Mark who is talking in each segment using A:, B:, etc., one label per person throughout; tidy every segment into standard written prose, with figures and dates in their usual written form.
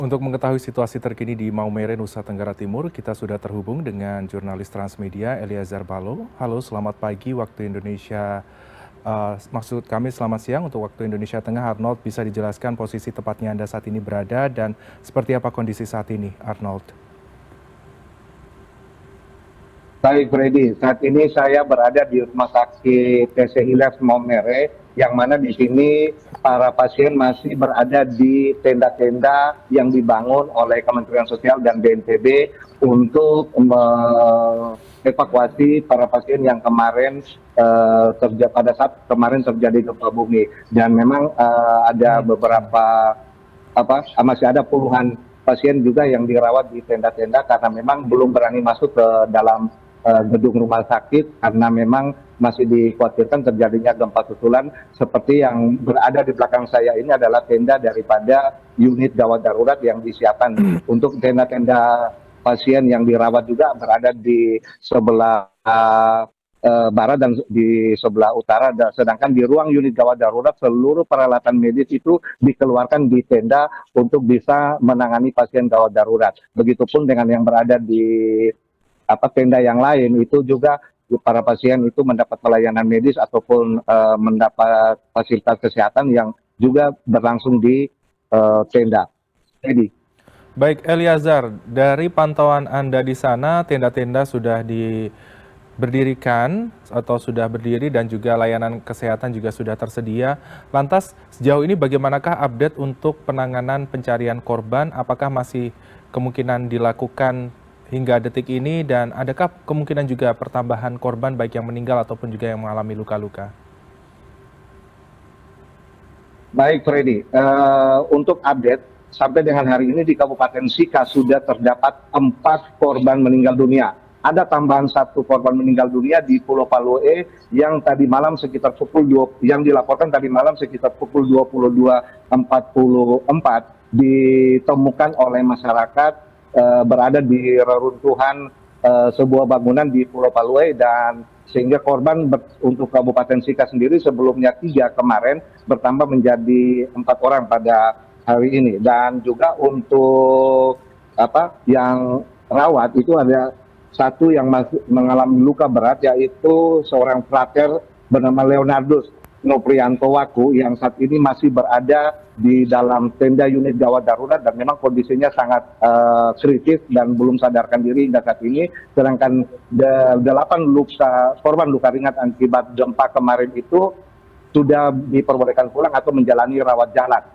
A: Untuk mengetahui situasi terkini di Maumere, Nusa Tenggara Timur, kita sudah terhubung dengan jurnalis Transmedia Eliazar Balo. Halo, selamat pagi waktu Indonesia. Maksud kami selamat siang untuk waktu Indonesia Tengah. Arnold, bisa dijelaskan posisi tepatnya Anda saat ini berada dan seperti apa kondisi saat ini, Arnold?
B: Baik, Freddy. Saat ini saya berada di Rumah Sakit TC Hilas Maumere, yang mana di sini para pasien masih berada di tenda-tenda yang dibangun oleh Kementerian Sosial dan BNPB untuk mengevakuasi para pasien yang kemarin pada saat kemarin terjadi gempa bumi. Dan memang ada beberapa masih ada puluhan pasien juga yang dirawat di tenda-tenda karena memang belum berani masuk ke dalam gedung rumah sakit karena memang masih dikhawatirkan terjadinya gempa susulan. Seperti yang berada di belakang saya ini adalah tenda daripada unit gawat darurat yang disiapkan. Untuk tenda-tenda pasien yang dirawat juga berada di sebelah barat dan di sebelah utara, sedangkan di ruang unit gawat darurat seluruh peralatan medis itu dikeluarkan di tenda untuk bisa menangani pasien gawat darurat. Begitupun dengan yang berada di tenda yang lain, itu juga para pasien itu mendapat pelayanan medis ataupun mendapat fasilitas kesehatan yang juga berlangsung di tenda. Jadi,
A: Baik, Eliazar, dari pantauan Anda di sana, tenda-tenda sudah berdirikan atau sudah berdiri dan juga layanan kesehatan juga sudah tersedia. Lantas, sejauh ini bagaimanakah update untuk penanganan pencarian korban? Apakah masih kemungkinan dilakukan hingga detik ini dan adakah kemungkinan juga pertambahan korban baik yang meninggal ataupun juga yang mengalami luka-luka?
B: baik Freddy, untuk update sampai dengan hari ini di Kabupaten Sika sudah terdapat 4 korban meninggal dunia. Ada tambahan 1 korban meninggal dunia di Pulau Palue yang tadi malam sekitar yang dilaporkan tadi malam sekitar pukul 22.44 ditemukan oleh masyarakat berada di reruntuhan sebuah bangunan di Pulau Palue, dan sehingga korban untuk Kabupaten Sika sendiri sebelumnya 3 kemarin bertambah menjadi 4 orang pada hari ini. Dan juga untuk yang rawat itu ada 1 yang masih mengalami luka berat, yaitu seorang frater bernama Leonardus Noprianto Waku yang saat ini masih berada di dalam tenda unit gawat darurat dan memang kondisinya sangat kritis dan belum sadarkan diri hingga saat ini. Sedangkan 8 korban luka ringan akibat gempa kemarin itu sudah diperbolehkan pulang atau menjalani rawat jalan.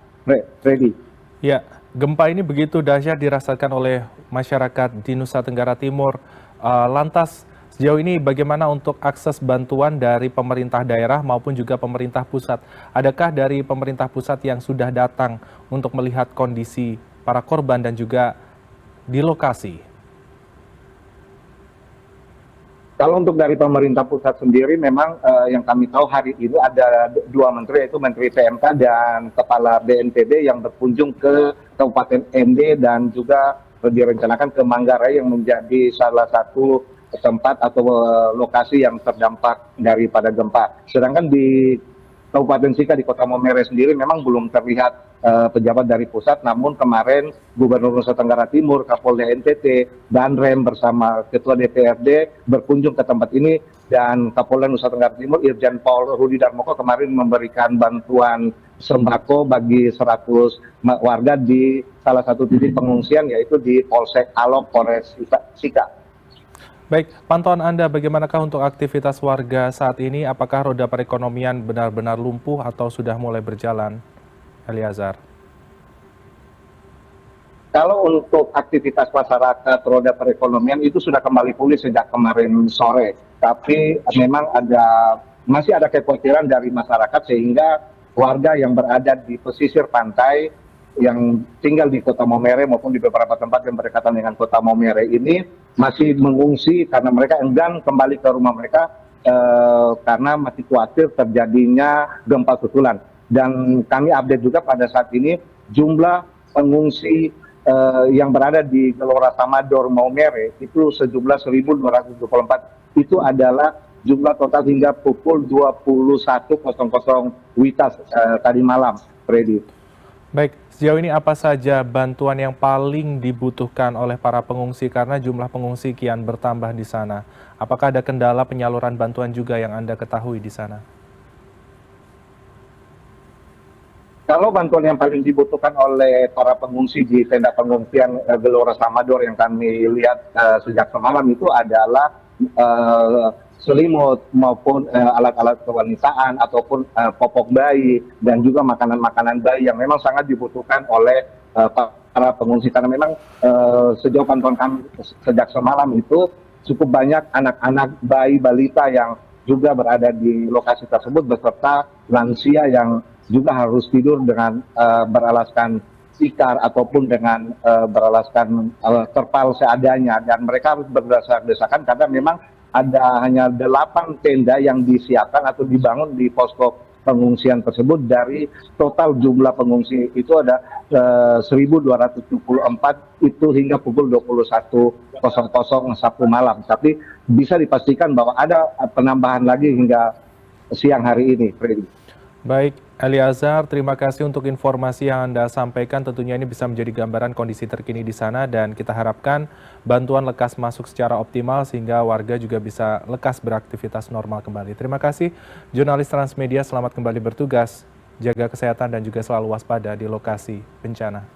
B: Freddy.
A: Ya, gempa ini begitu dahsyat dirasakan oleh masyarakat di Nusa Tenggara Timur. Lantas, sejauh ini bagaimana untuk akses bantuan dari pemerintah daerah maupun juga pemerintah pusat? Adakah dari pemerintah pusat yang sudah datang untuk melihat kondisi para korban dan juga di lokasi?
B: Kalau untuk dari pemerintah pusat sendiri memang yang kami tahu hari ini ada 2 menteri, yaitu Menteri PMK dan Kepala BNPB yang berkunjung ke Kabupaten ND dan juga direncanakan ke Manggarai yang menjadi salah satu tempat atau lokasi yang terdampak daripada gempa. Sedangkan di Kabupaten Sika di Kota Maumere sendiri memang belum terlihat pejabat dari pusat, namun kemarin Gubernur Nusa Tenggara Timur, Kapolda NTT, Danrem bersama Ketua DPRD berkunjung ke tempat ini, dan Kapolda Nusa Tenggara Timur Irjen Paul Rudi Darmoko kemarin memberikan bantuan sembako bagi 100 warga di salah satu titik pengungsian, yaitu di Polsek Alok, Polres Sika.
A: Baik, pantauan Anda bagaimanakah untuk aktivitas warga saat ini? Apakah roda perekonomian benar-benar lumpuh atau sudah mulai berjalan, Eliazar?
B: Kalau untuk aktivitas masyarakat roda perekonomian itu sudah kembali pulih sejak kemarin sore. Tapi memang masih ada kekhawatiran dari masyarakat, sehingga warga yang berada di pesisir pantai yang tinggal di Kota Maumere maupun di beberapa tempat yang berdekatan dengan Kota Maumere ini masih mengungsi karena mereka enggan kembali ke rumah mereka karena masih khawatir terjadinya gempa susulan. Dan kami update juga pada saat ini jumlah pengungsi yang berada di Gelora Samador Maumere itu sejumlah 1.224. Itu adalah jumlah total hingga pukul 21.00 WITA tadi malam, Freddy.
A: Baik, sejauh ini apa saja bantuan yang paling dibutuhkan oleh para pengungsi karena jumlah pengungsi kian bertambah di sana? Apakah ada kendala penyaluran bantuan juga yang Anda ketahui di sana?
B: Kalau bantuan yang paling dibutuhkan oleh para pengungsi di tenda pengungsian Gelora Samador yang kami lihat sejak semalam itu adalah eh, selimut maupun alat-alat kewanitaan ataupun popok bayi dan juga makanan-makanan bayi yang memang sangat dibutuhkan oleh para pengungsi karena memang sejauh pantauan kami sejak semalam itu cukup banyak anak-anak bayi balita yang juga berada di lokasi tersebut beserta lansia yang juga harus tidur dengan beralaskan tikar ataupun dengan beralaskan terpal seadanya dan mereka harus berdesak-desakan karena memang ada hanya 8 tenda yang disiapkan atau dibangun di posko pengungsian tersebut dari total jumlah pengungsi itu ada 1.274 itu hingga pukul 21.00 Sabtu malam. Tapi bisa dipastikan bahwa ada penambahan lagi hingga siang hari ini, Freddy.
A: Baik, Eliazar, terima kasih untuk informasi yang Anda sampaikan. Tentunya ini bisa menjadi gambaran kondisi terkini di sana dan kita harapkan bantuan lekas masuk secara optimal sehingga warga juga bisa lekas beraktivitas normal kembali. Terima kasih, jurnalis Transmedia, selamat kembali bertugas. Jaga kesehatan dan juga selalu waspada di lokasi bencana.